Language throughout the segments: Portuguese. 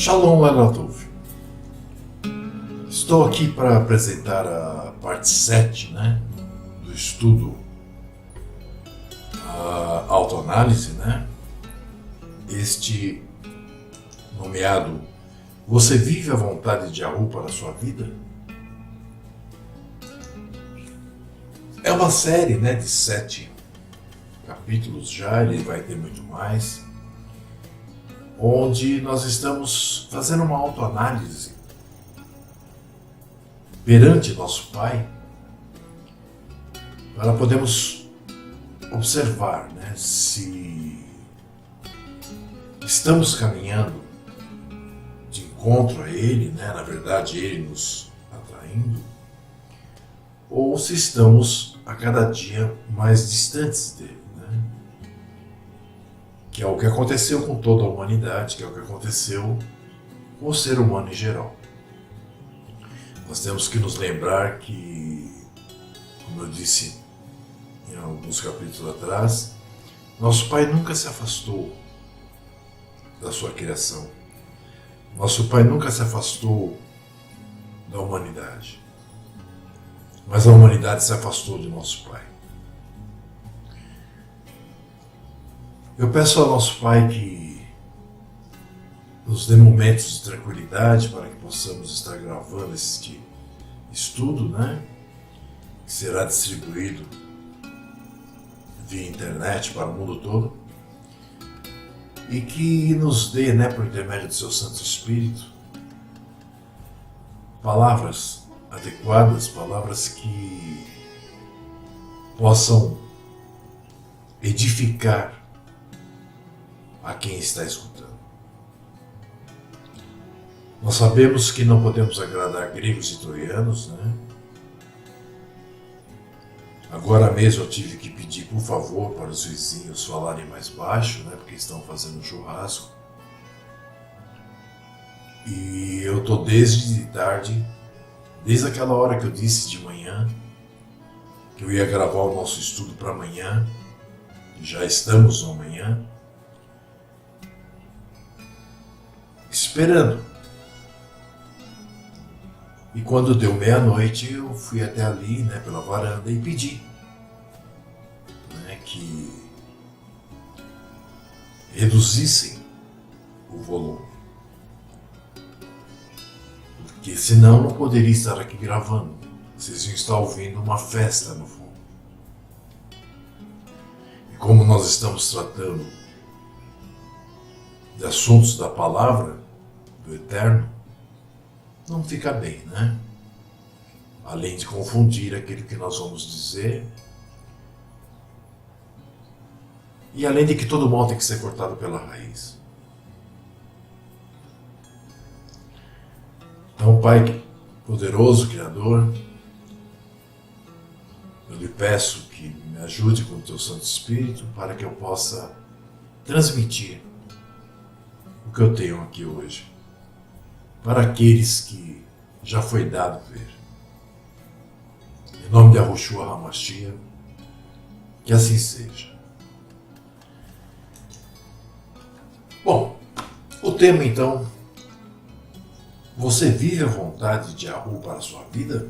Shalom Lelatov. Estou aqui para apresentar a parte 7, do estudo autoanálise, este nomeado Você vive a vontade de Yahu para a sua vida? É uma série de 7 capítulos já, ele vai ter muito mais, onde nós estamos fazendo uma autoanálise perante nosso Pai, para podermos observar se estamos caminhando de encontro a Ele, na verdade Ele nos atraindo, ou se estamos a cada dia mais distantes dele, que é o que aconteceu com toda a humanidade, que é o que aconteceu com o ser humano em geral. Nós temos que nos lembrar que, como eu disse em alguns capítulos atrás, nosso Pai nunca se afastou da sua criação. Nosso Pai nunca se afastou da humanidade. Mas a humanidade se afastou de nosso Pai. Eu peço ao nosso Pai que nos dê momentos de tranquilidade para que possamos estar gravando este estudo, que será distribuído via internet para o mundo todo, e que nos dê, por intermédio do seu Santo Espírito, palavras adequadas, palavras que possam edificar a quem está escutando. Nós sabemos que não podemos agradar gregos e troianos, Agora mesmo eu tive que pedir, por favor, para os vizinhos falarem mais baixo, porque estão fazendo churrasco. E eu estou desde tarde, desde aquela hora que eu disse de manhã, que eu ia gravar o nosso estudo para amanhã, e já estamos no amanhã, esperando. E quando deu meia-noite, eu fui até ali, pela varanda, e pedi que reduzissem o volume. Porque senão não poderia estar aqui gravando. Vocês iam estar ouvindo uma festa no fundo. E como nós estamos tratando de assuntos da palavra do Eterno, não fica bem, Além de confundir aquilo que nós vamos dizer, e além de que todo mal tem que ser cortado pela raiz. Então, Pai poderoso, Criador, eu lhe peço que me ajude com o teu Santo Espírito para que eu possa transmitir o que eu tenho aqui hoje para aqueles que já foi dado ver. Em nome de Yahushua HaMashiach, que assim seja. Bom, o tema então, você vive a vontade de Yahu para a sua vida?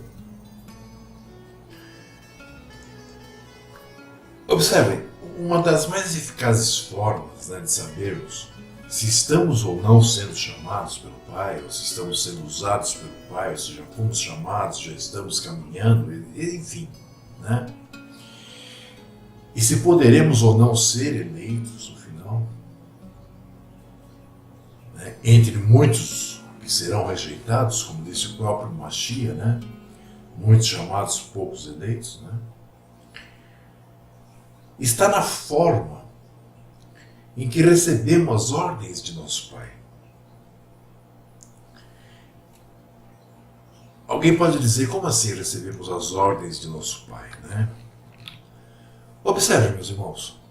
Observem, uma das mais eficazes formas de sabermos se estamos ou não sendo chamados pelo Pai, ou se estamos sendo usados pelo Pai, ou se já fomos chamados, já estamos caminhando, enfim, E se poderemos ou não ser eleitos no final, entre muitos que serão rejeitados, como disse o próprio Mashiach, muitos chamados, poucos eleitos, está na forma em que recebemos as ordens de nosso Pai. Alguém pode dizer, como assim recebemos as ordens de nosso Pai, Observe, meus irmãos,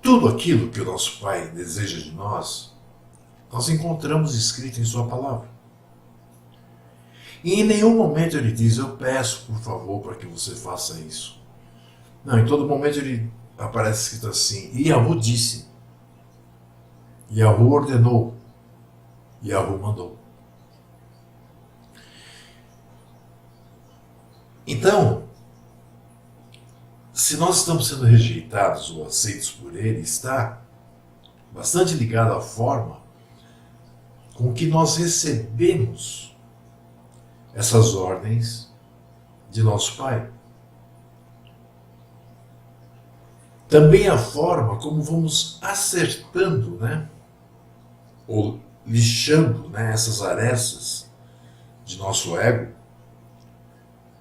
tudo aquilo que o nosso Pai deseja de nós, nós encontramos escrito em sua palavra. E em nenhum momento ele diz, eu peço, por favor, para que você faça isso. Não, em todo momento ele aparece escrito assim, e Yahu disse. Yahu ordenou, Yahu mandou. Então, se nós estamos sendo rejeitados ou aceitos por Ele, está bastante ligado à forma com que nós recebemos essas ordens de nosso Pai. Também a forma como vamos acertando, né? Ou lixando, né, essas arestas de nosso ego,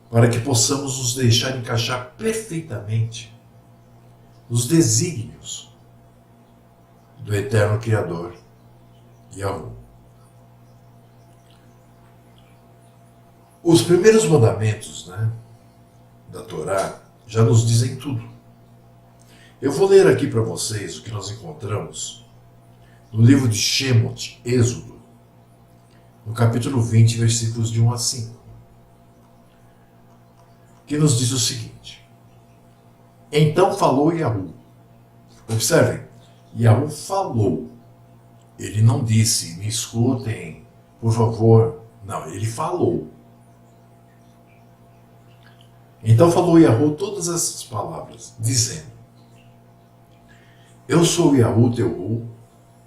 para que possamos nos deixar encaixar perfeitamente nos desígnios do eterno Criador, Yahu. Os primeiros mandamentos, né, da Torá já nos dizem tudo. Eu vou ler aqui para vocês o que nós encontramos no livro de Shemot, Êxodo, no capítulo 20, versículos de 1 a 5, que nos diz o seguinte: Então falou Yahu. Observem, Yahu falou. Ele não disse, me escutem, por favor. Não, ele falou. Então falou Yahu todas essas palavras, dizendo: Eu sou Yahu teu Hu,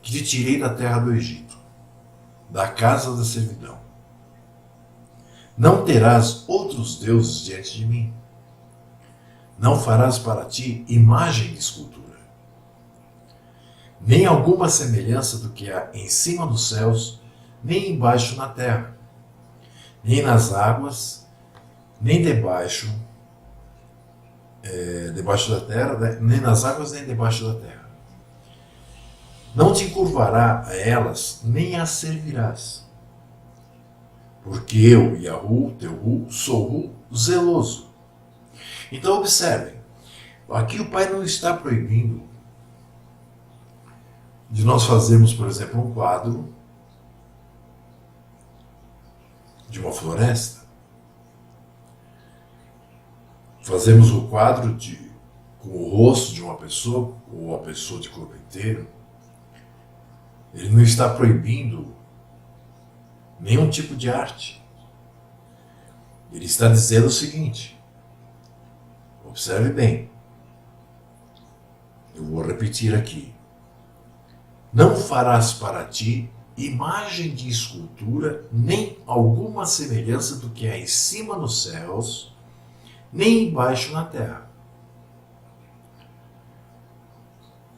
que te tirei da terra do Egito, da casa da servidão. Não terás outros deuses diante de mim. Não farás para ti imagem de escultura, nem alguma semelhança do que há em cima dos céus, nem embaixo na terra, nem nas águas, nem debaixo da terra, nem nas águas, nem debaixo da terra. Não te encurvará a elas, nem as servirás. Porque eu, Yahu, teu Hu, sou Hu, zeloso. Então observem, aqui o Pai não está proibindo de nós fazermos, por exemplo, um quadro de uma floresta. Fazemos o quadro com o rosto de uma pessoa, ou a pessoa de corpo inteiro. Ele não está proibindo nenhum tipo de arte. Ele está dizendo o seguinte, observe bem, eu vou repetir aqui: não farás para ti imagem de escultura, nem alguma semelhança do que há em cima nos céus, nem embaixo na terra,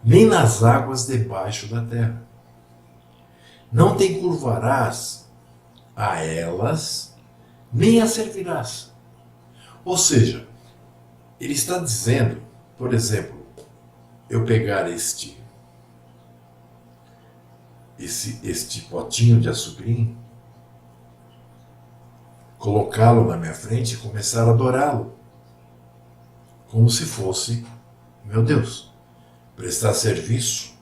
nem nas águas debaixo da terra. Não te encurvarás a elas, nem as servirás. Ou seja, ele está dizendo, por exemplo, eu pegar este potinho de açucrim, colocá-lo na minha frente e começar a adorá-lo, como se fosse meu Deus. Prestar serviço,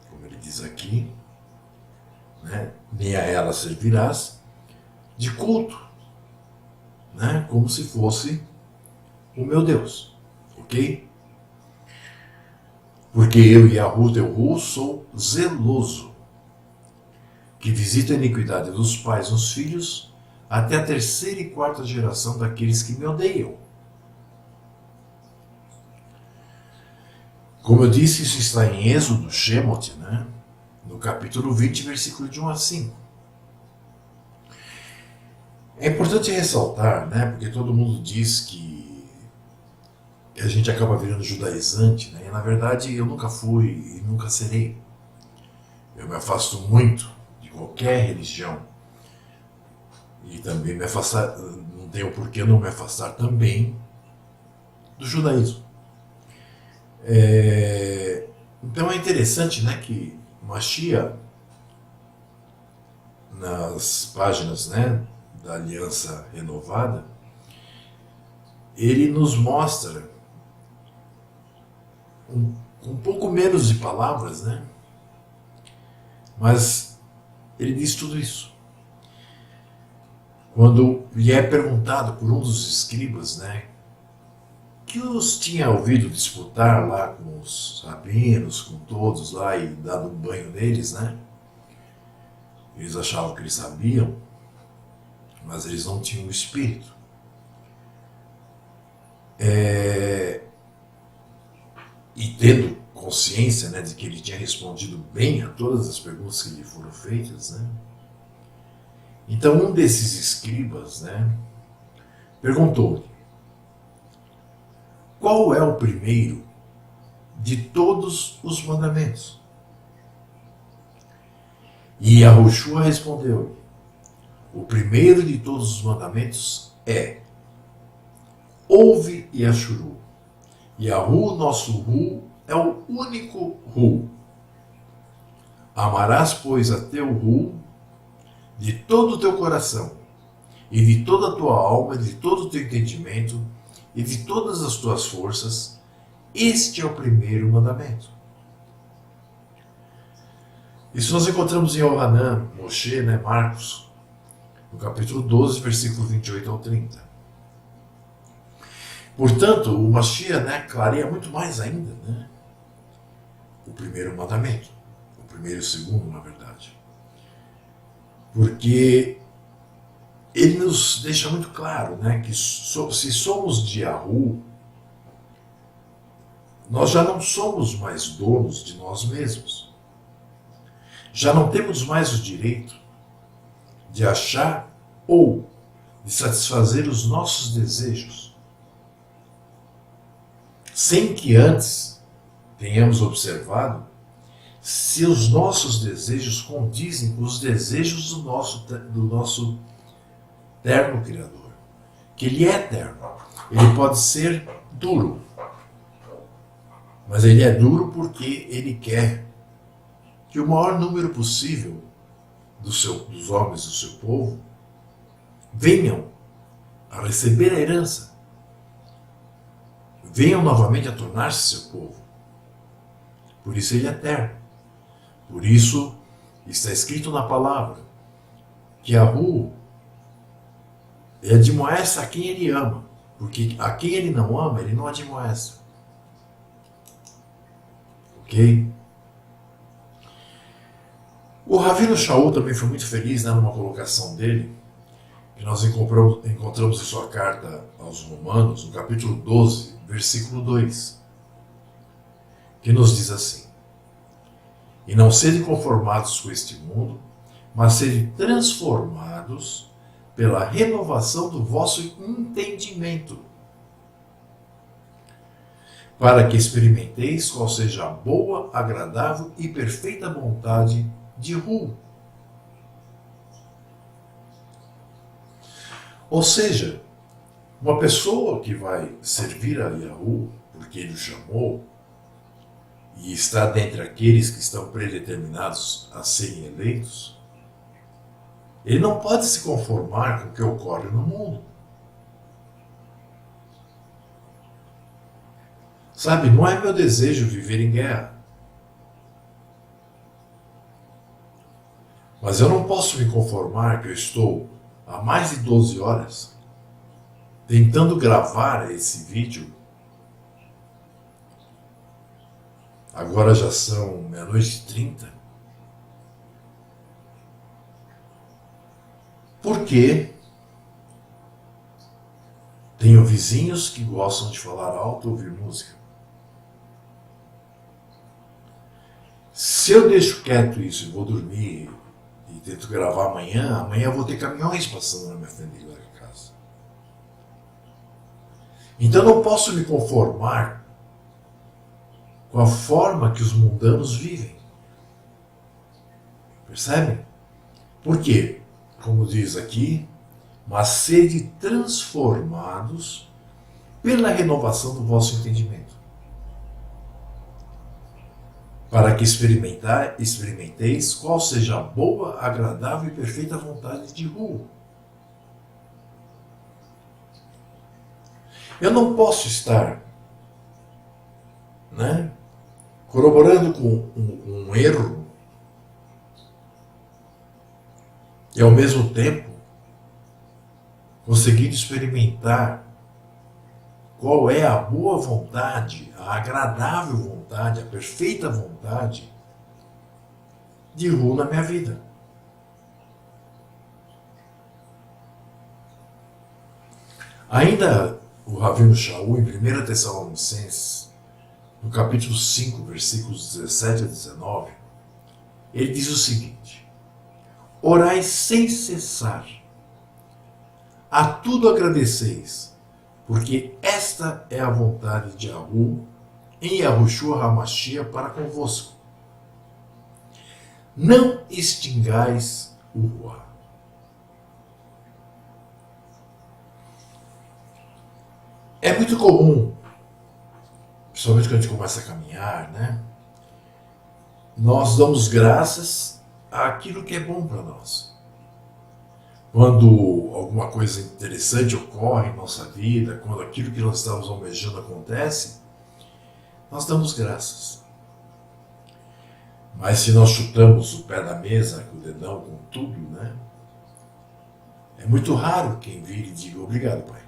como ele diz aqui, né? Nem a ela servirás, de culto, né? Como se fosse o meu Deus, ok? Porque eu, Yahu teu Hu, sou zeloso, que visita a iniquidade dos pais nos filhos, até a terceira e quarta geração daqueles que me odeiam. Como eu disse, isso está em Êxodo, Shemot, né? No capítulo 20, versículo de 1 a 5. É importante ressaltar, né? Porque todo mundo diz que a gente acaba virando judaizante, né? E na verdade eu nunca fui e nunca serei. Eu me afasto muito de qualquer religião. E também me afastar, não tenho por que não me afastar também do judaísmo. Então é interessante, né, que Mashiach, nas páginas, né, da Aliança Renovada, ele nos mostra um pouco menos de palavras, né, mas ele diz tudo isso. Quando lhe é perguntado por um dos escribas, né, que os tinha ouvido disputar lá com os rabinos, com todos lá e dado um banho neles, né? Eles achavam que eles sabiam, mas eles não tinham o espírito. E tendo consciência, né, de que ele tinha respondido bem a todas as perguntas que lhe foram feitas, né? Então um desses escribas, né, perguntou-lhe: qual é o primeiro de todos os mandamentos? E Yahushua respondeu-lhe: o primeiro de todos os mandamentos é: ouve Yashuru. Yahu, nosso Hu, é o único Hu. Amarás, pois, a teu Hu de todo o teu coração, e de toda a tua alma, e de todo o teu entendimento, e de todas as tuas forças. Este é o primeiro mandamento. Isso nós encontramos em Yohanan, Moshe, né, Marcos, no capítulo 12, versículo 28 ao 30. Portanto, o Mashiach, né, clareia muito mais ainda, né, o primeiro mandamento, o primeiro e o segundo, na verdade. Porque ele nos deixa muito claro, né, que se somos de Yahu, nós já não somos mais donos de nós mesmos. Já não temos mais o direito de achar ou de satisfazer os nossos desejos, sem que antes tenhamos observado se os nossos desejos condizem com os desejos do nosso eterno Criador. Que ele é eterno. Ele pode ser duro, mas ele é duro porque ele quer que o maior número possível dos homens do seu povo venham a receber a herança, venham novamente a tornar-se seu povo. Por isso ele é eterno. Por isso está escrito na palavra que Yahu admoesta a quem ele ama, porque a quem ele não ama, ele não admoesta. Ok? O Ravino Shaul também foi muito feliz, né, numa colocação dele, que nós encontramos em sua carta aos Romanos, no capítulo 12, versículo 2, que nos diz assim: e não sede conformados com este mundo, mas sede transformados pela renovação do vosso entendimento, para que experimenteis qual seja a boa, agradável e perfeita vontade de Hu. Ou seja, uma pessoa que vai servir a Yahu, porque ele o chamou, e está dentre aqueles que estão predeterminados a serem eleitos, ele não pode se conformar com o que ocorre no mundo. Sabe, não é meu desejo viver em guerra. Mas eu não posso me conformar que eu estou há mais de 12 horas tentando gravar esse vídeo. Agora já são 00:30. Porque tenho vizinhos que gostam de falar alto e ouvir música. Se eu deixo quieto isso e vou dormir e tento gravar amanhã eu vou ter caminhões passando na minha frente lá de casa. Então eu não posso me conformar com a forma que os mundanos vivem. Percebem? Por quê? Como diz aqui, mas sede transformados pela renovação do vosso entendimento, para que experimenteis qual seja a boa, agradável e perfeita vontade de Hu. Eu não posso estar, né, corroborando com um erro e ao mesmo tempo conseguindo experimentar qual é a boa vontade, a agradável vontade, a perfeita vontade de Hu na minha vida. Ainda o Ravino Shaul, em 1 Tessalonicenses, no capítulo 5, versículos 17 a 19, ele diz o seguinte: orai sem cessar, a tudo agradeceis, porque esta é a vontade de Yahu em Yahushua HaMashiach para convosco. Não extingais o Ruá. É muito comum, principalmente quando a gente começa a caminhar, né? Nós damos graças àquilo que é bom para nós. Quando alguma coisa interessante ocorre em nossa vida, quando aquilo que nós estamos almejando acontece, nós damos graças. Mas se nós chutamos o pé da mesa com o dedão, com tudo, né? É muito raro quem vire e diga obrigado, Pai.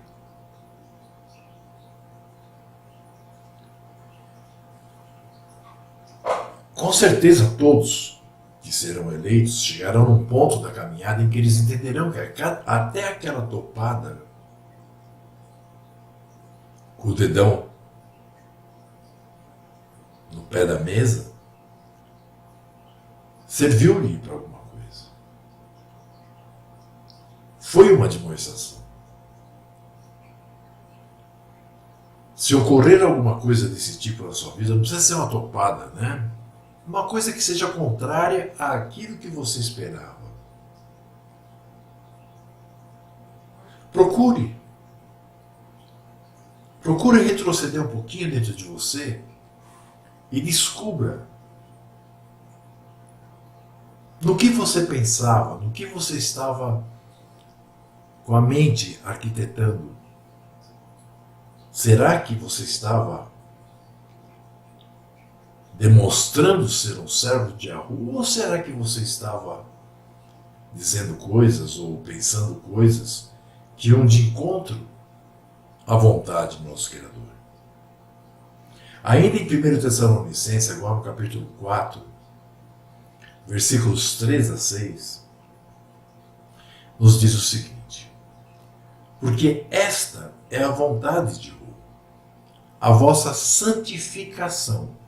Com certeza todos que serão eleitos chegarão num ponto da caminhada em que eles entenderão que até aquela topada com o dedão no pé da mesa serviu-lhe para alguma coisa. Foi uma demonstração. Se ocorrer alguma coisa desse tipo na sua vida, não precisa ser uma topada, né? Uma coisa que seja contrária àquilo que você esperava. Procure retroceder um pouquinho dentro de você e descubra no que você pensava, no que você estava com a mente arquitetando. Será que você estava demonstrando ser um servo de Yahu, ou será que você estava dizendo coisas ou pensando coisas que iam de encontro à vontade do nosso Criador? Ainda em 1 Tessalonicenses, agora no capítulo 4, versículos 3 a 6, nos diz o seguinte: porque esta é a vontade de Yahu, a vossa santificação.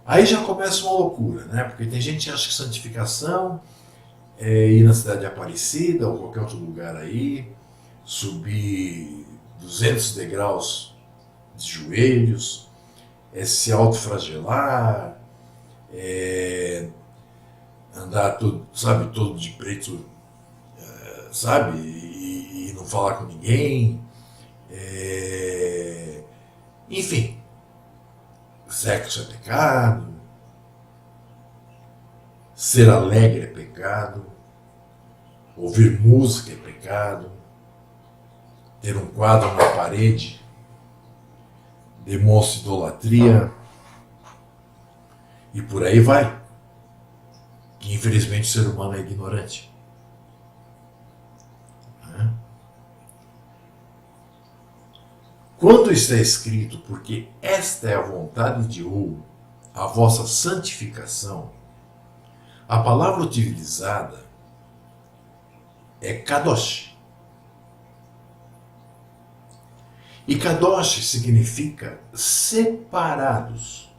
Aí já começa uma loucura, né? Porque tem gente que acha que santificação é ir na cidade de Aparecida ou qualquer outro lugar aí, subir 200 degraus de joelhos, se autoflagelar, andar todo, sabe, todo de preto, sabe, e não falar com ninguém, enfim. Sexo é pecado, ser alegre é pecado, ouvir música é pecado, ter um quadro na parede demonstra idolatria, e por aí vai, que infelizmente o ser humano é ignorante. Quando está escrito, porque esta é a vontade de Yahu, a vossa santificação, a palavra utilizada é Kadosh. E Kadosh significa separados.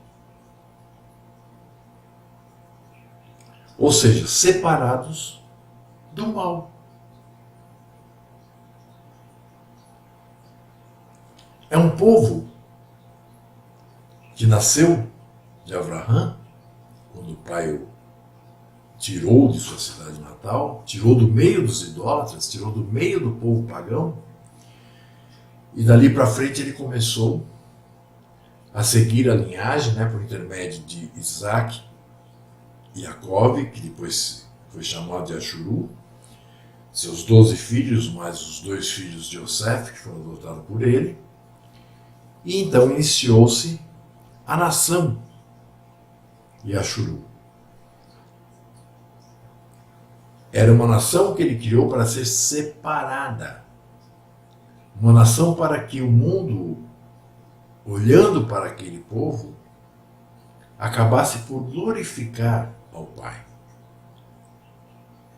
Ou seja, separados do mal. É um povo que nasceu de Abraham, quando o pai o tirou de sua cidade natal, tirou do meio dos idólatras, tirou do meio do povo pagão, e dali para frente ele começou a seguir a linhagem, né, por intermédio de Isaac e Jacob, que depois foi chamado de Ashuru, seus 12 filhos, mais os 2 filhos de Yosef, que foram adotados por ele. E então iniciou-se a nação Yashuru. Era uma nação que ele criou para ser separada Uma nação para que o mundo, olhando para aquele povo, acabasse por glorificar ao Pai.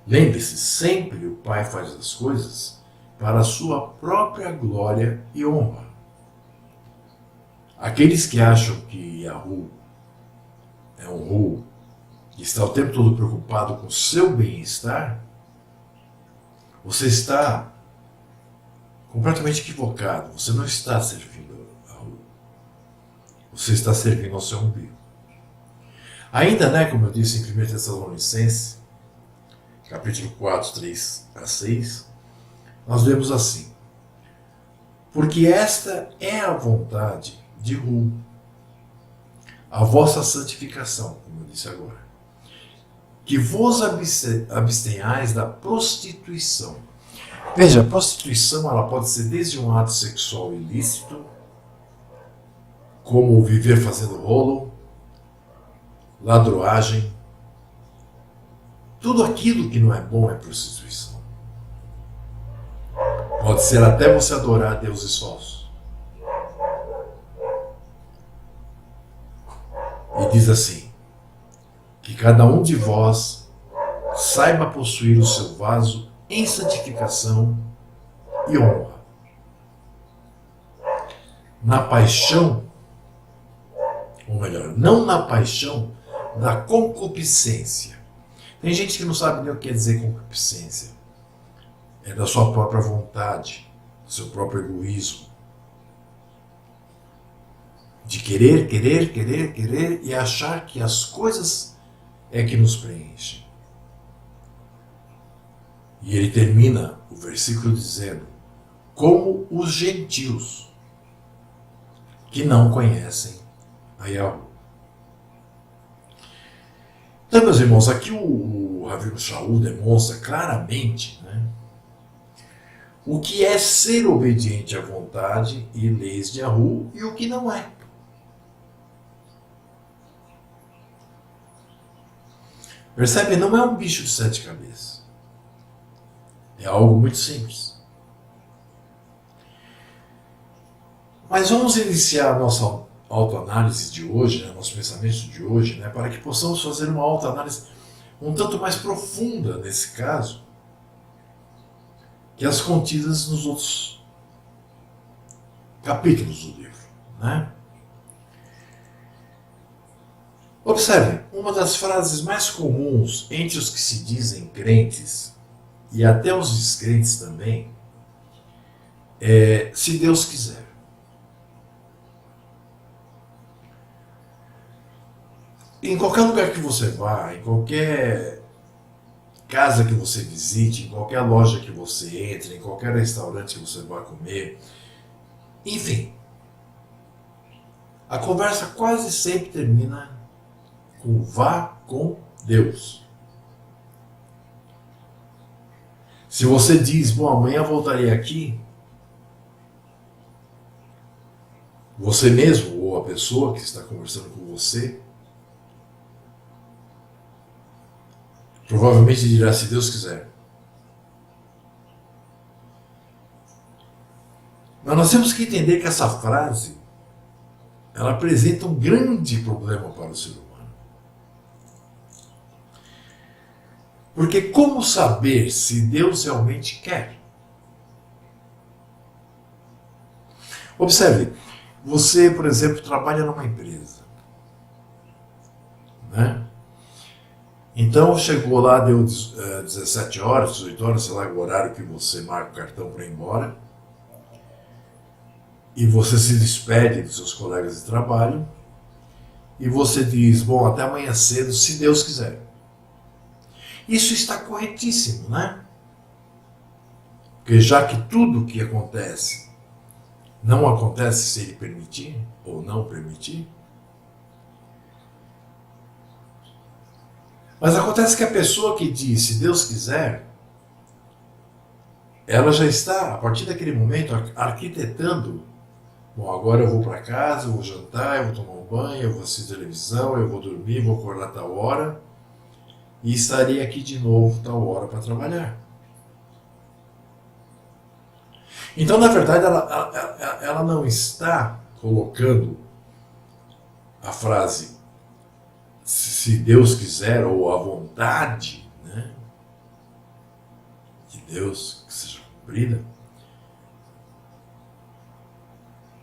Lembre-se, sempre o Pai faz as coisas para a sua própria glória e honra. Aqueles que acham que Yahu é um Hu, que está o tempo todo preocupado com o seu bem-estar, você está completamente equivocado. Você não está servindo a Hu. Você está servindo ao seu umbigo. Ainda, como eu disse em 1 Tessalonicenses, capítulo 4, 3 a 6, nós lemos assim: porque esta é a vontade de Hu, a vossa santificação, como eu disse agora, que vos abstenhais da prostituição. Veja, a prostituição ela pode ser desde um ato sexual ilícito, como viver fazendo rolo, ladroagem. Tudo aquilo que não é bom é prostituição. Pode ser até você adorar deuses falsos. E diz assim: que cada um de vós saiba possuir o seu vaso em santificação e honra, na paixão, ou melhor, não na paixão da concupiscência. Tem gente que não sabe nem o que quer dizer concupiscência. É da sua própria vontade, do seu próprio egoísmo. De querer e achar que as coisas é que nos preenchem. E ele termina o versículo dizendo: como os gentios que não conhecem a Yahu. Então, meus irmãos, aqui o Ravino Shaul demonstra claramente o que é ser obediente à vontade e leis de Yahu e o que não é. Percebe? Não é um bicho de 7 cabeças. É algo muito simples. Mas vamos iniciar a nossa autoanálise de hoje, nosso pensamento de hoje, para que possamos fazer uma autoanálise um tanto mais profunda nesse caso, que as contidas nos outros capítulos do livro. Observe, uma das frases mais comuns entre os que se dizem crentes, e até os descrentes também, é: se Deus quiser. Em qualquer lugar que você vá, em qualquer casa que você visite, em qualquer loja que você entre, em qualquer restaurante que você vá comer, enfim, a conversa quase sempre termina com vá com Deus. Se você diz, bom, amanhã voltarei aqui, você mesmo ou a pessoa que está conversando com você provavelmente dirá, se Deus quiser. Mas nós temos que entender que essa frase ela apresenta um grande problema para o ser humano. Porque como saber se Deus realmente quer? Observe, você, por exemplo, trabalha numa empresa, Então chegou lá, deu 17 horas, 18 horas, sei lá o horário que você marca o cartão para ir embora, e você se despede dos seus colegas de trabalho, e você diz, bom, até amanhã cedo, se Deus quiser. Isso está corretíssimo, Porque já que tudo que acontece não acontece se Ele permitir ou não permitir, mas acontece que a pessoa que diz, se Deus quiser, ela já está, a partir daquele momento, arquitetando, bom, agora eu vou para casa, eu vou jantar, eu vou tomar um banho, eu vou assistir televisão, eu vou dormir, vou acordar tal hora, e estarei aqui de novo tal hora para trabalhar. Então, na verdade, ela não está colocando a frase se Deus quiser, ou a vontade, né, de Deus que seja cumprida,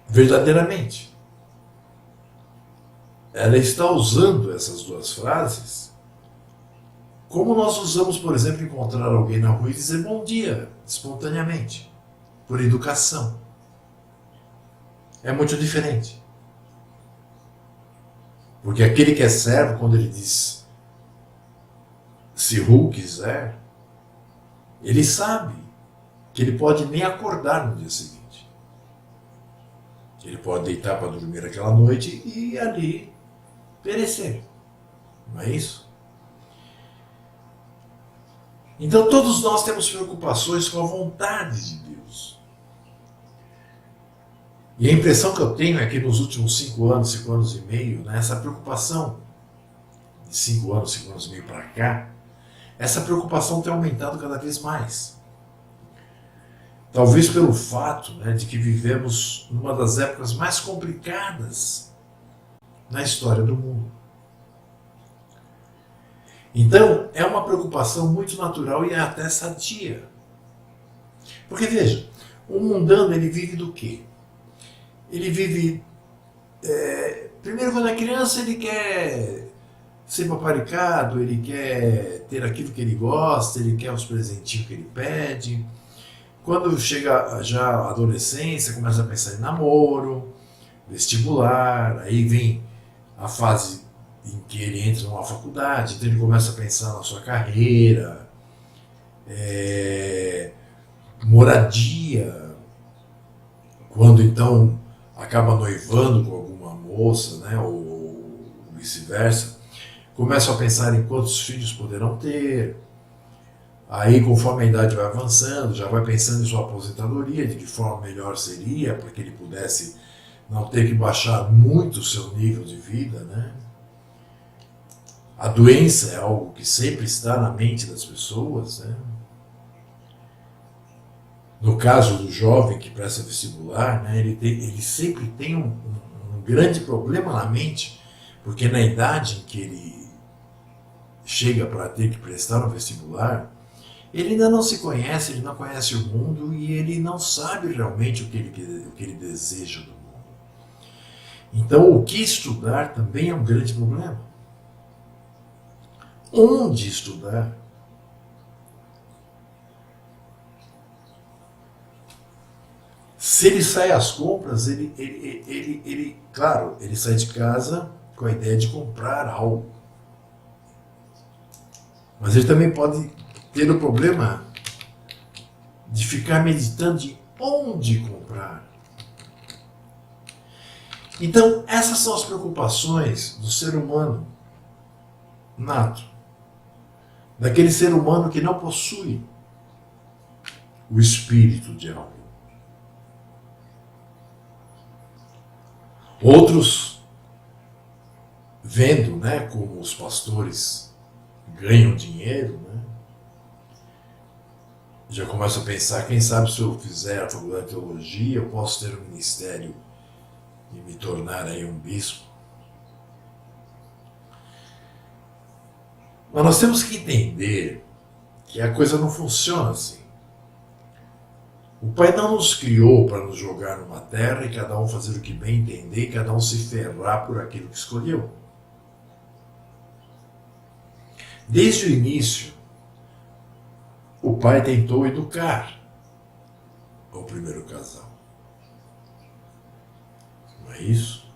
verdadeiramente. Ela está usando essas duas frases como nós usamos, por exemplo, encontrar alguém na rua e dizer bom dia, espontaneamente, por educação. É muito diferente. Porque aquele que é servo, quando ele diz se Ru quiser, ele sabe que ele pode nem acordar no dia seguinte. Ele pode deitar para dormir aquela noite e ali perecer. Não é isso? Então todos nós temos preocupações com a vontade de Deus. E a impressão que eu tenho é que nos últimos 5 anos e meio, né, essa preocupação, de 5 anos e meio para cá, essa preocupação tem aumentado cada vez mais. Talvez pelo fato, né, de que vivemos numa das épocas mais complicadas na história do mundo. Então, é uma preocupação muito natural e até sadia. Porque veja, o mundano ele vive do quê? Ele vive... primeiro, quando é criança, ele quer ser paparicado, ele quer ter aquilo que ele gosta, ele quer os presentinhos que ele pede. Quando chega já a adolescência, começa a pensar em namoro, vestibular, aí vem a fase em que ele entra numa faculdade, então ele começa a pensar na sua carreira, moradia, quando então acaba noivando com alguma moça, né, ou vice-versa, começa a pensar em quantos filhos poderão ter. Aí, conforme a idade vai avançando, já vai pensando em sua aposentadoria, de que forma melhor seria, para que ele pudesse não ter que baixar muito o seu nível de vida, né? A doença é algo que sempre está na mente das pessoas, né? No caso do jovem que presta vestibular, né, ele sempre tem um grande problema na mente, porque na idade em que ele chega para ter que prestar um vestibular, ele ainda não se conhece, ele não conhece o mundo e ele não sabe realmente o que ele deseja do mundo. Então, o que estudar também é um grande problema. Onde estudar? Se ele sai às compras, claro, ele sai de casa com a ideia de comprar algo. Mas ele também pode ter o problema de ficar meditando de onde comprar. Então, essas são as preocupações do ser humano nato. Daquele ser humano que não possui o espírito de algo. Outros, vendo, né, como os pastores ganham dinheiro, né, já começam a pensar, quem sabe se eu fizer a faculdade de teologia, eu posso ter um ministério e me tornar aí um bispo. Mas nós temos que entender que a coisa não funciona assim. O Pai não nos criou para nos jogar numa terra e cada um fazer o que bem entender e cada um se ferrar por aquilo que escolheu. Desde o início, o Pai tentou educar o primeiro casal. Não é isso?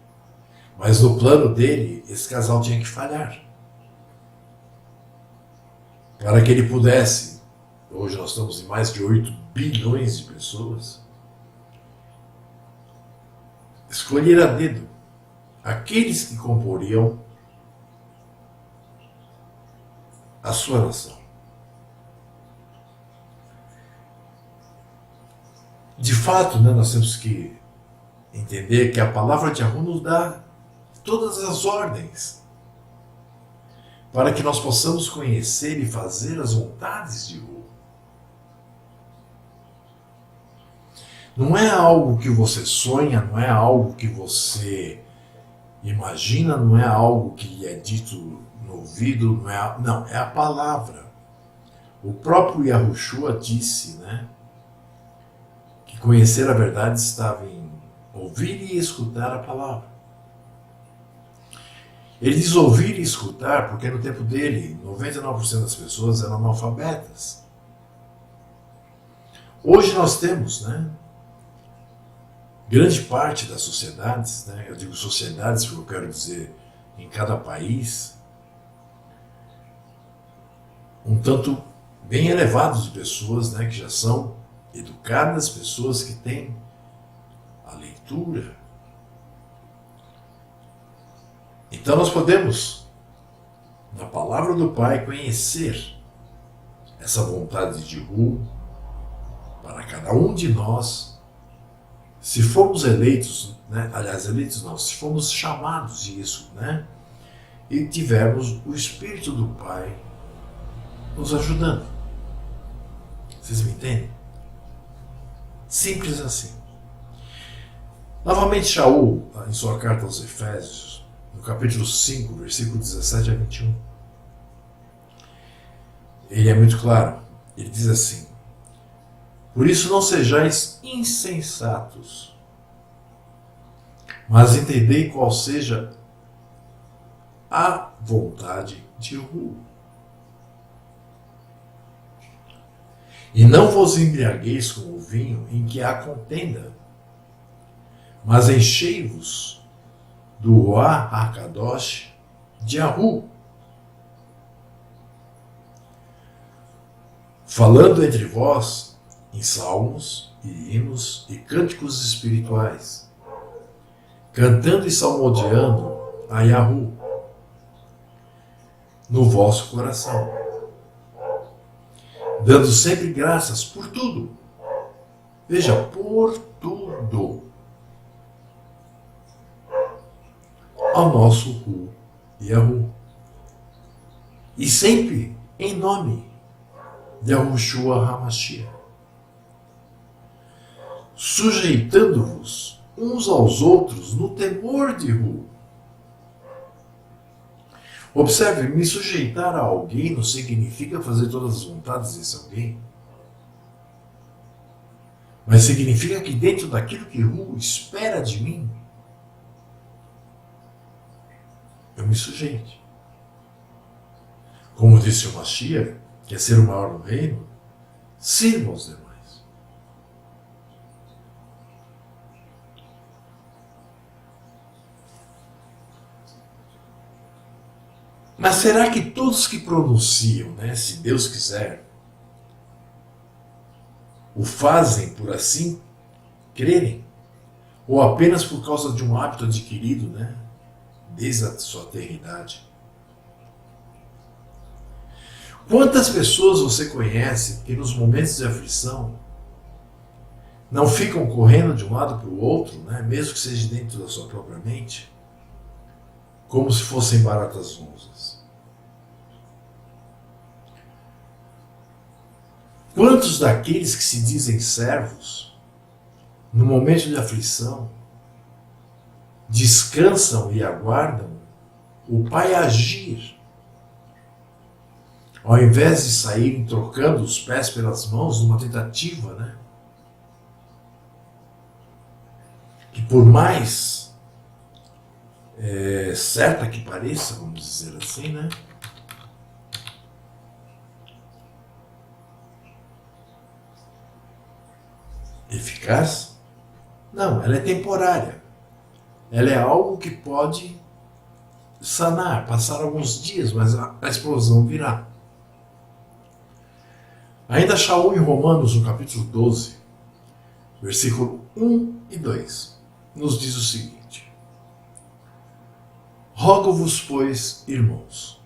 Mas no plano dele, esse casal tinha que falhar. Para que ele pudesse, hoje nós estamos em mais de 8 bilhões de pessoas, escolher a dedo aqueles que comporiam a sua nação. De fato, né, nós temos que entender que a palavra de Yahweh nos dá todas as ordens para que nós possamos conhecer e fazer as vontades de Yahweh. Não é algo que você sonha, não é algo que você imagina, não é algo que lhe é dito no ouvido, não, é a palavra. O próprio Yahushua disse, né, que conhecer a verdade estava em ouvir e escutar a palavra. Ele diz ouvir e escutar porque no tempo dele, 99% das pessoas eram analfabetas. Hoje nós temos, né, grande parte das sociedades, né, eu digo sociedades porque eu quero dizer em cada país, um tanto bem elevados de pessoas, né, que já são educadas, pessoas que têm a leitura. Então nós podemos, na palavra do Pai, conhecer essa vontade de Hu para cada um de nós, se formos eleitos, né, aliás, eleitos não, se formos chamados disso, né, e tivermos o Espírito do Pai nos ajudando. Vocês me entendem? Simples assim. Novamente, Shaul, em sua carta aos Efésios, no capítulo 5, versículo 17 a 21, ele é muito claro. Ele diz assim: por isso não sejais insensatos, mas entendei qual seja a vontade de Hu. E não vos embriagueis com o vinho em que há contenda, mas enchei-vos do Ruach HaKadosh de Hu, falando entre vós em salmos e hinos e cânticos espirituais, cantando e salmodiando a Yahu no vosso coração, dando sempre graças por tudo. Veja, por tudo, ao nosso Hu Yahu. E sempre em nome de Yahushua HaMashiach, sujeitando-vos uns aos outros no temor de Hu. Observe, me sujeitar a alguém não significa fazer todas as vontades desse alguém, mas significa que dentro daquilo que Hu espera de mim, eu me sujeite. Como disse o Mashiach, que é ser o maior no reino, sirva aos demais. Mas será que todos que pronunciam, né, se Deus quiser, o fazem por assim crerem? Ou apenas por causa de um hábito adquirido, né, desde a sua eternidade? Quantas pessoas você conhece que nos momentos de aflição não ficam correndo de um lado para o outro, né, mesmo que seja dentro da sua própria mente, como se fossem baratas vozes? Quantos daqueles que se dizem servos, no momento de aflição, descansam e aguardam o Pai agir, ao invés de saírem trocando os pés pelas mãos numa tentativa, né, que por mais certa que pareça, vamos dizer assim, né, eficaz? Não, ela é temporária. Ela é algo que pode sanar, passar alguns dias, mas a explosão virá. Ainda Shaul em Romanos, no capítulo 12, versículo 1 e 2, nos diz o seguinte: rogo-vos, pois, irmãos,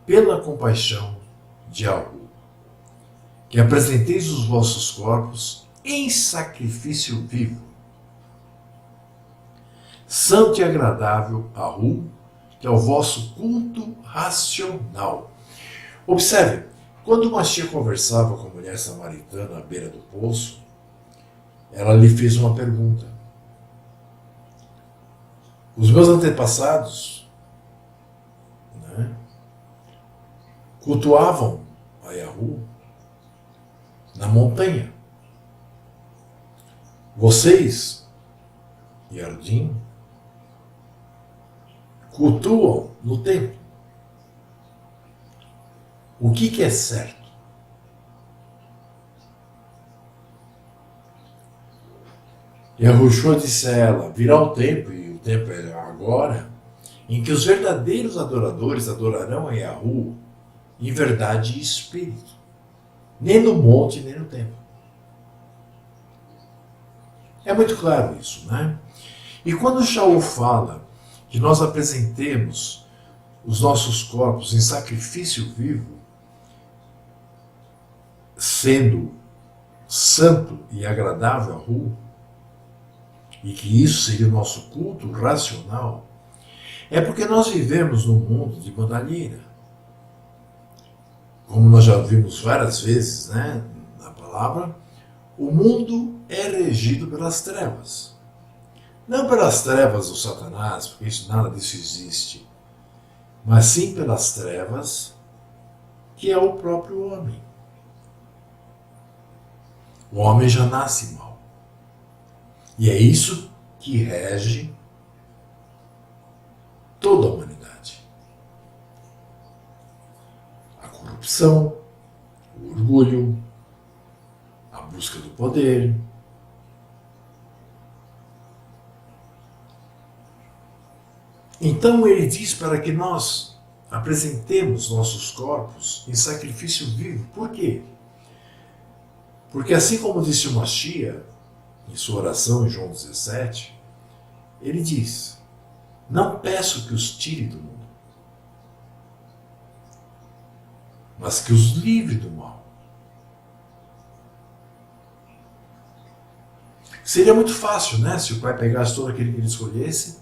pela compaixão de Yahu, que apresenteis os vossos corpos em sacrifício vivo, santo e agradável a Hu, que é o vosso culto racional. Observe, quando Mashiach conversava com a mulher samaritana à beira do poço, ela lhe fez uma pergunta. Os meus antepassados, né, cultuavam a Yahu na montanha. Vocês, Yardim, cultuam no templo. O que é certo? Yahushua disse a ela: virá o tempo, e o tempo é agora, em que os verdadeiros adoradores adorarão a Yahu em verdade e espírito, nem no monte, nem no templo. É muito claro isso, né? E quando Shaul fala que nós apresentemos os nossos corpos em sacrifício vivo, sendo santo e agradável a Hu, e que isso seria o nosso culto racional, é porque nós vivemos num mundo de bandalheira. Como nós já vimos várias vezes, né, na palavra, o mundo é regido pelas trevas. Não pelas trevas do Satanás, porque nada disso existe, mas sim pelas trevas que é o próprio homem. O homem já nasce mal. E é isso que rege toda a humanidade. A corrupção, o orgulho, a busca do poder. Então ele diz para que nós apresentemos nossos corpos em sacrifício vivo. Por quê? Porque assim como disse o Mashiach, em sua oração em João 17, ele diz: não peço que os tire do mundo, mas que os livre do mal. Seria muito fácil, né, se o Pai pegasse todo aquele que ele escolhesse,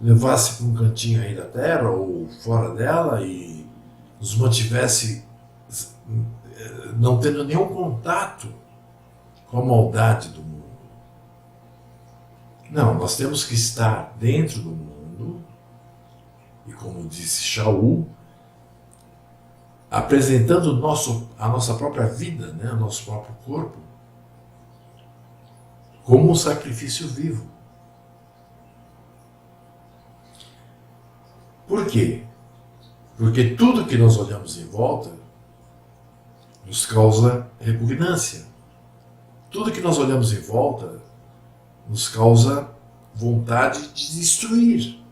levasse para um cantinho aí da terra ou fora dela e nos mantivesse não tendo nenhum contato com a maldade do mundo. Não, nós temos que estar dentro do mundo e, como disse Shaul, apresentando a nossa própria vida, né, o nosso próprio corpo, como um sacrifício vivo. Por quê? Porque tudo que nós olhamos em volta nos causa repugnância. Tudo que nós olhamos em volta nos causa vontade de destruir.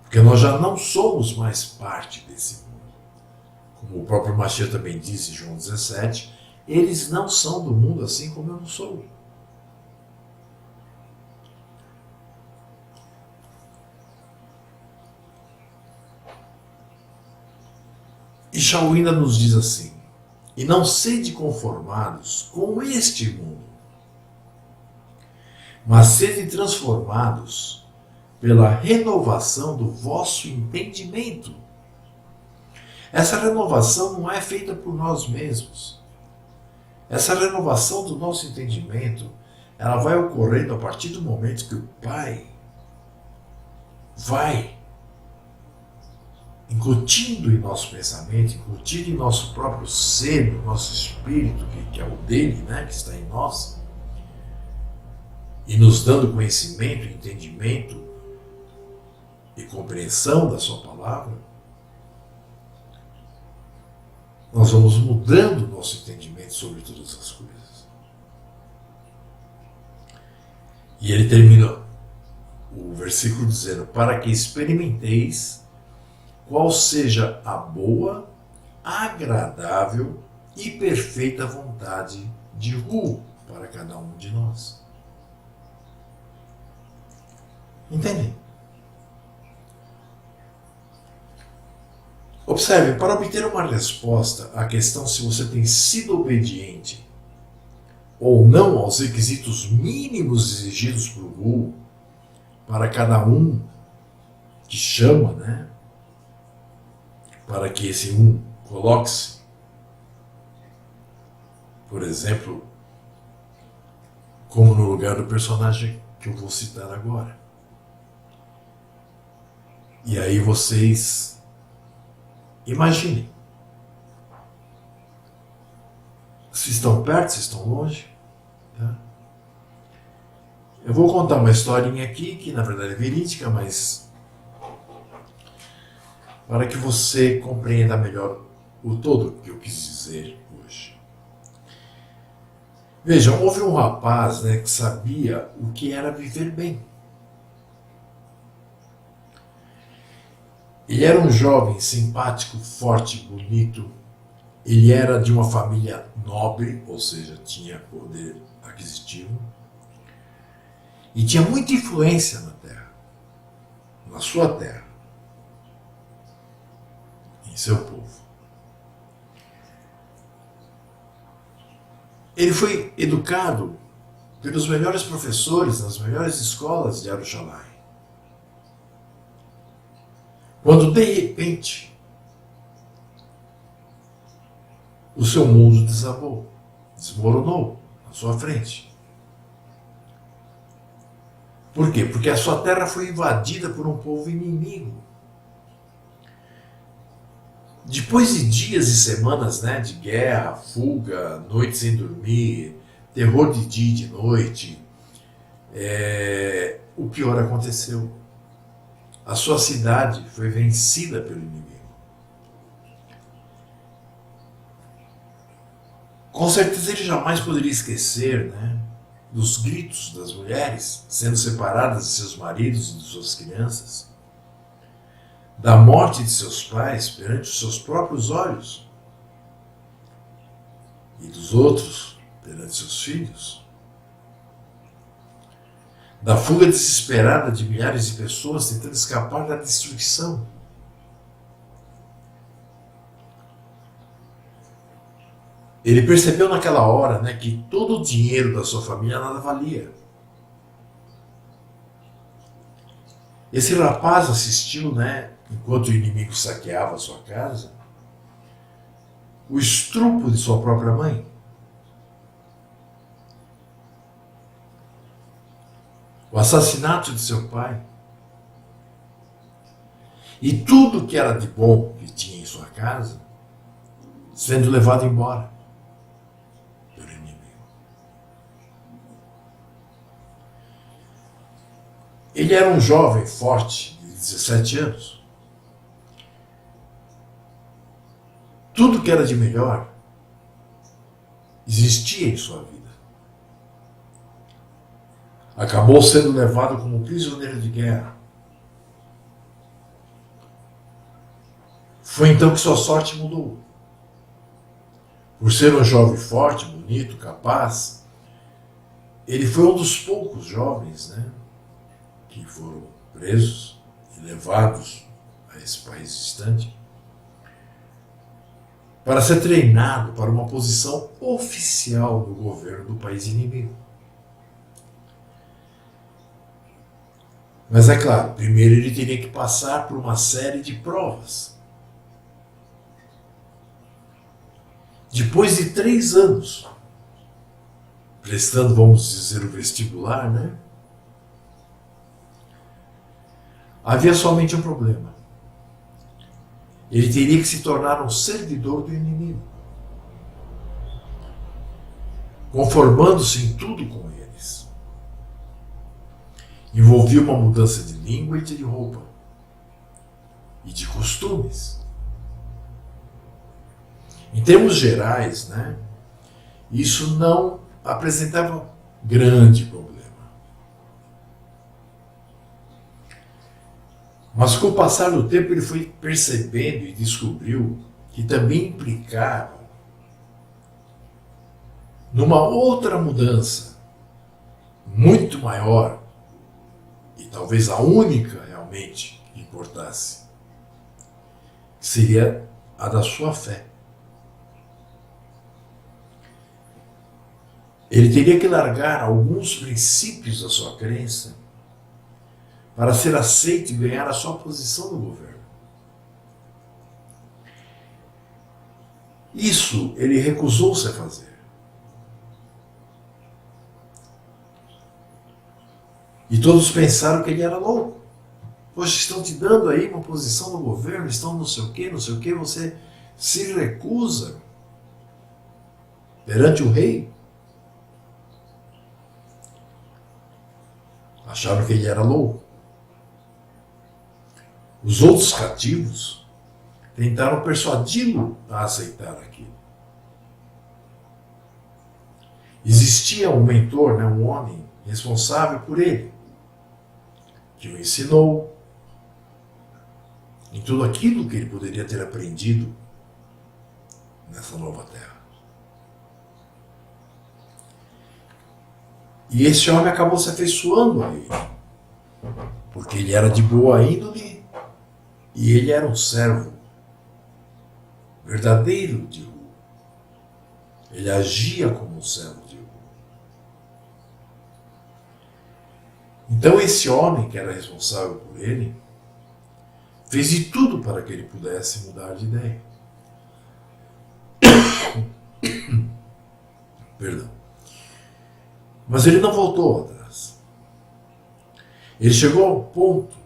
Porque nós já não somos mais parte desse mundo. Como o próprio Mashiach também disse em João 17, eles não são do mundo assim como eu não sou. E Shaul ainda nos diz assim: e não sede conformados com este mundo, mas sede transformados pela renovação do vosso entendimento. Essa renovação não é feita por nós mesmos. Essa renovação do nosso entendimento, ela vai ocorrendo a partir do momento que o Pai vai incutindo em nosso pensamento, incutindo em nosso próprio ser, no nosso espírito, que é o dele, né, que está em nós, e nos dando conhecimento, entendimento e compreensão da sua palavra, nós vamos mudando o nosso entendimento sobre todas as coisas. E ele termina o versículo dizendo: para que experimenteis qual seja a boa, agradável e perfeita vontade de Hu para cada um de nós. Entendem? Observe, para obter uma resposta à questão se você tem sido obediente ou não aos requisitos mínimos exigidos por Hu, para cada um que chama, né? Para que esse um coloque-se, por exemplo, como no lugar do personagem que eu vou citar agora. E aí vocês imaginem. Se estão perto, se estão longe. Tá? Eu vou contar uma historinha aqui, que na verdade é verídica, mas para que você compreenda melhor o todo que eu quis dizer hoje. Vejam, houve um rapaz, né, que sabia o que era viver bem. Ele era um jovem simpático, forte, bonito. Ele era de uma família nobre, ou seja, tinha poder aquisitivo. E tinha muita influência na terra, na sua terra, em seu povo. Ele foi educado pelos melhores professores nas melhores escolas de Arushalai. Quando de repente o seu mundo desabou, desmoronou à sua frente. Por quê? Porque a sua terra foi invadida por um povo inimigo. Depois de dias e semanas, né, de guerra, fuga, noite sem dormir, terror de dia e de noite, o pior aconteceu. A sua cidade foi vencida pelo inimigo. Com certeza ele jamais poderia esquecer, né, dos gritos das mulheres sendo separadas de seus maridos e de suas crianças, da morte de seus pais perante os seus próprios olhos e dos outros perante seus filhos, da fuga desesperada de milhares de pessoas tentando escapar da destruição. Ele percebeu naquela hora, né, que todo o dinheiro da sua família nada valia. Esse rapaz assistiu, né, enquanto o inimigo saqueava a sua casa, o estupro de sua própria mãe. O assassinato de seu pai. E tudo que era de bom que tinha em sua casa sendo levado embora pelo inimigo. Ele era um jovem forte de 17 anos. Tudo que era de melhor existia em sua vida. Acabou sendo levado como prisioneiro de guerra. Foi então que sua sorte mudou. Por ser um jovem forte, bonito, capaz, ele foi um dos poucos jovens, né, que foram presos e levados a esse país distante para ser treinado para uma posição oficial no governo do país inimigo. Mas é claro, primeiro ele teria que passar por uma série de provas. Depois de 3 anos, prestando, vamos dizer, o vestibular, né? Havia somente um problema. Ele teria que se tornar um servidor do inimigo, conformando-se em tudo com eles. Envolvia uma mudança de língua e de roupa, e de costumes. Em termos gerais, né, isso não apresentava grande problema. Mas com o passar do tempo ele foi percebendo e descobriu que também implicava numa outra mudança muito maior e talvez a única realmente que importasse, que seria a da sua fé. Ele teria que largar alguns princípios da sua crença para ser aceito e ganhar a sua posição no governo. Isso ele recusou-se a fazer. E todos pensaram que ele era louco. Poxa, estão te dando aí uma posição no governo, estão não sei o que, você se recusa perante o rei. Acharam que ele era louco. Os outros cativos tentaram persuadi-lo a aceitar aquilo. Existia um mentor, um homem responsável por ele, que o ensinou em tudo aquilo que ele poderia ter aprendido nessa nova terra. E esse homem acabou se afeiçoando a ele, porque ele era de boa índole e ele era um servo verdadeiro de Hu. Ele agia como um servo de Hu. Então esse homem que era responsável por ele fez de tudo para que ele pudesse mudar de ideia. Perdão. Mas ele não voltou atrás. Ele chegou ao ponto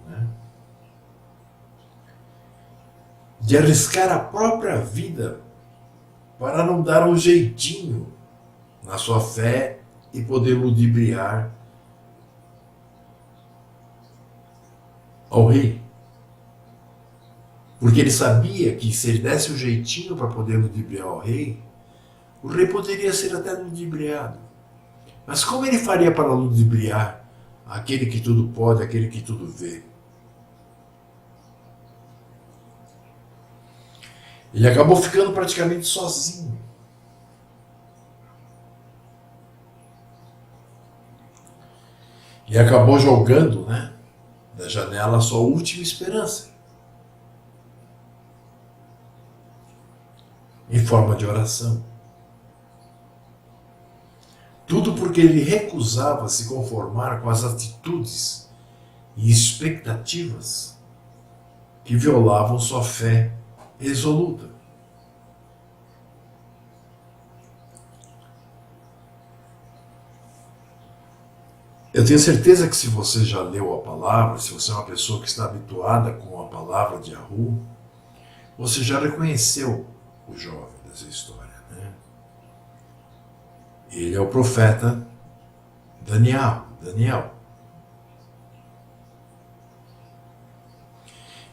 de arriscar a própria vida para não dar um jeitinho na sua fé e poder ludibriar ao rei. Porque ele sabia que se ele desse um jeitinho para poder ludibriar ao rei, o rei poderia ser até ludibriado. Mas como ele faria para ludibriar aquele que tudo pode, aquele que tudo vê? Ele acabou ficando praticamente sozinho. E acabou jogando, da janela a sua última esperança. Em forma de oração. Tudo porque ele recusava se conformar com as atitudes e expectativas que violavam sua fé resoluta. Eu tenho certeza que se você já leu a palavra, se você é uma pessoa que está habituada com a palavra de Yahu, você já reconheceu o jovem dessa história, Ele é o profeta Daniel.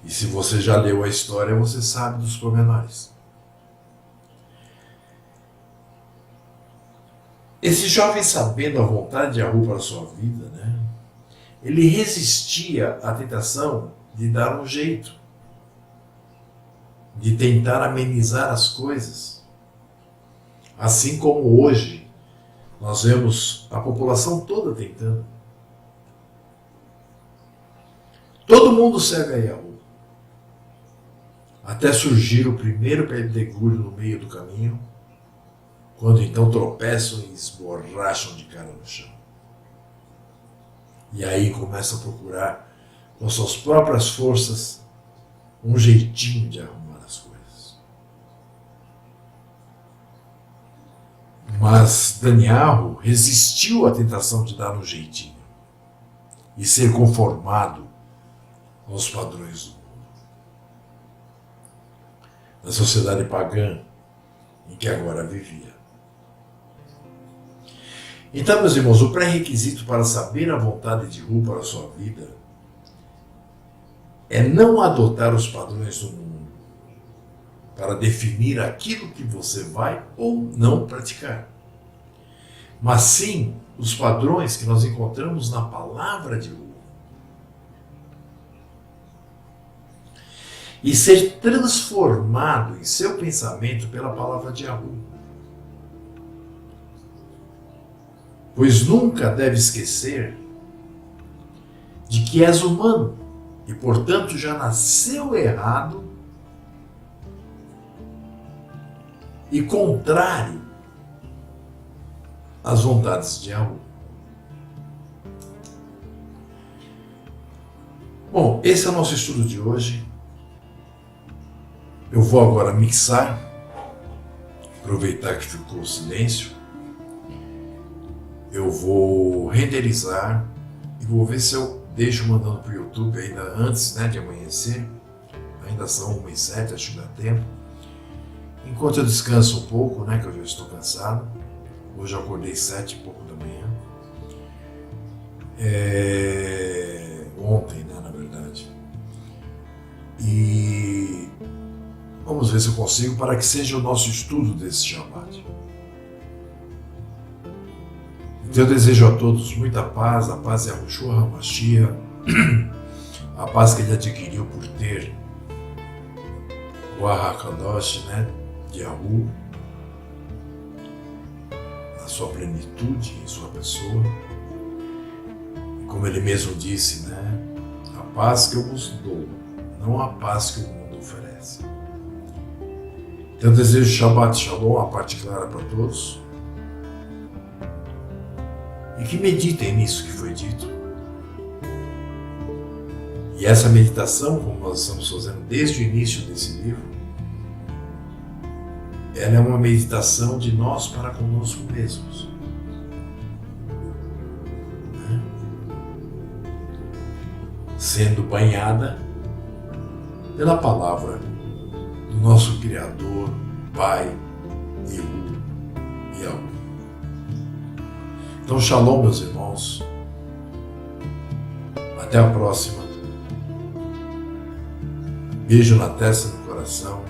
E se você já leu a história, você sabe dos pormenores. Esse jovem, sabendo a vontade de Yahu para a sua vida, ele resistia à tentação de dar um jeito, de tentar amenizar as coisas. Assim como hoje nós vemos a população toda tentando. Todo mundo serve a Yahu. Até surgir o primeiro pedregulho no meio do caminho, quando então tropeçam e esborracham de cara no chão. E aí começam a procurar, com suas próprias forças, um jeitinho de arrumar as coisas. Mas Daniel resistiu à tentação de dar um jeitinho e ser conformado aos padrões do mundo. Da sociedade pagã em que agora vivia. Então, meus irmãos, o pré-requisito para saber a vontade de Yahu para a sua vida é não adotar os padrões do mundo para definir aquilo que você vai ou não praticar, mas sim os padrões que nós encontramos na palavra de Yahu. E ser transformado em seu pensamento pela palavra de Yahu. Pois nunca deve esquecer de que és humano e, portanto, já nasceu errado e contrário às vontades de Yahu. Bom, esse é o nosso estudo de hoje. Eu vou agora mixar, aproveitar que ficou o silêncio. Eu vou renderizar E vou ver se eu deixo mandando para o YouTube ainda antes, né, de amanhecer. Ainda são 1h07, acho que dá tempo. Enquanto eu descanso um pouco, né, que eu já estou cansado. Hoje eu acordei 7 e pouco da manhã. Ontem, né, na verdade. E vamos ver se eu consigo para que seja o nosso estudo desse Shabbat. Então eu desejo a todos muita paz, a paz é a Yahushua HaMashiach, a paz que ele adquiriu por ter o Hakadosh, né, de Yahu, na sua plenitude, em sua pessoa. E como ele mesmo disse, né, a paz que eu vos dou, não a paz que o mundo oferece. Então eu desejo Shabbat Shalom, a parte clara para todos. E que meditem nisso que foi dito. E essa meditação, como nós estamos fazendo desde o início desse livro, ela é uma meditação de nós para conosco mesmos. Né? Sendo banhada pela palavra do nosso Criador, Pai, Yahu. Então, shalom, meus irmãos. Até a próxima. Beijo na testa e no coração.